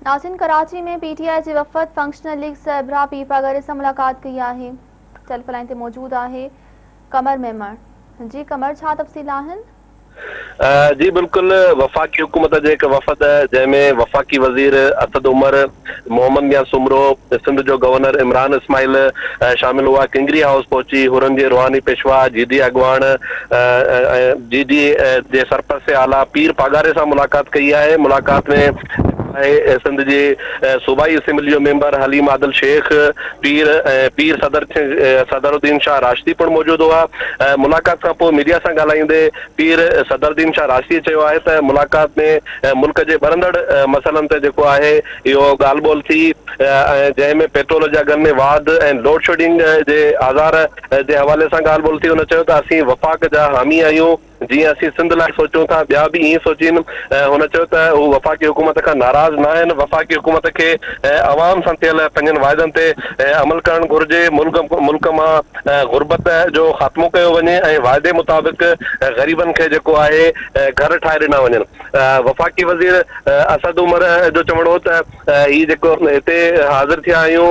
नाज़रीन, कराची में पीटीआई जी वफ़द functional league सरबराह पीर पागरे से मुलाकात कई आहे। टेलीफोन लाइन ते मौजूद आहे कमर मेमण। जी कमर, छा तफ़सील आहिनि? जी बिल्कुल, वफ़ाक़ी हुकूमत जो एक वफ़द जंहिंमें वफ़ाक़ी वज़ीर असद उमर, मोहम्मद मियां सुमरो, सिंध जो गवर्नर इमरान इस्माइल शामिल हुआ। किंगरी हाउस पहुची हुरनि जे रूहानी पेशवा जीडी अॻवान जीडी जे सरपरस्त आला पीर पागारे सां मुलाक़ात कई आहे। मुलाक़ात में सिंध जे सूबाई असेंबली जो मेंबर हलीम आदिल शेख, पीर सदरुद्दीन शाह राशिदी पिणु मौजूदु हुआ। मुलाक़ात खां पोइ मीडिया सां ॻाल्हाईंदे पीर सदरुद्दीन शाह राशिदी चयो आहे त मुलाक़ात में मुल्क जे ॿरंदड़ मसइलनि ते जेको आहे इहो ॻाल्हि ॿोल थी, जंहिंमें पेट्रोल जा अघनि में वाध ऐं लोड शेडिंग जे आज़ार जे हवाले सां ॻाल्हि ॿोल थी। हुन चयो त असीं वफ़ाक़ जा हामी आहियूं, जीअं असीं सिंध लाइ सोचूं था ॿिया बि ईअं सोचीनि। हुन चयो त हू वफ़ाक़ी हुकूमत खां नाराज़ न आहिनि। वफ़ाक़ी हुकूमत खे अवाम सां थियल पंहिंजनि वाइदनि ते अमल करणु घुरिजे। मुल्क मां गुरबत जो ख़ात्मो कयो वञे ऐं वाइदे मुताबिक़ ग़रीबनि खे जेको आहे घर ठाहे ॾिना वञनि। वफ़ाक़ी वज़ीर असद उमर जो चवणो हो त ही जेको हिते हाज़िर थिया आहियूं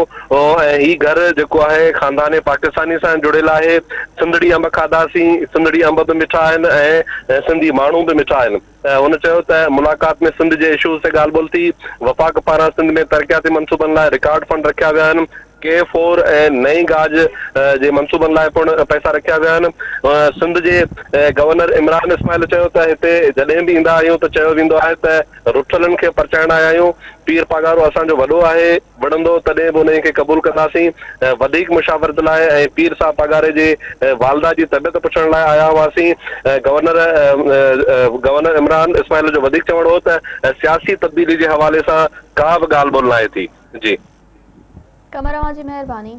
ऐं ही घर जेको आहे ख़ानदान पाकिस्तानी सां जुड़ियल आहे। सिंधड़ी अंब खाधासीं, सिंधड़ी अंब बि मिठा आहिनि ऐं सिंधी माण्हू बि मिठा आहिनि। हुन चयो त मुलाक़ात में सिंध जे इशूज़ ते ॻाल्हि ॿोल थी। वफ़ाक़ पारां सिंध में तरक़ियाती मनसूबनि लाइ रिकॉर्ड फंड रखिया विया आहिनि। K4 ऐं नई गाज जे मनसूबनि लाइ पिणु पैसा रखिया विया आहिनि। सिंध जे गवर्नर इमरान इस्माइल चयो त हिते जॾहिं बि ईंदा आहियूं त चयो वेंदो आहे त रुठलनि खे परचाइण आया आहियूं। पीर पागारो असांजो वॾो आहे, वणंदो तॾहिं बि उन खे क़बूल कंदासीं। वधीक मुशावरत लाइ ऐं पीर साहब पागारे जे वालदा जी तबियत पुछण लाइ आया हुआसीं। गवर्नर इमरान इस्माइल जो वधीक चवणो हो त सियासी तब्दीली जे हवाले सां का बि ॻाल्हि ॿोल न आहे थी। जी कमर, जी मेहरबानी।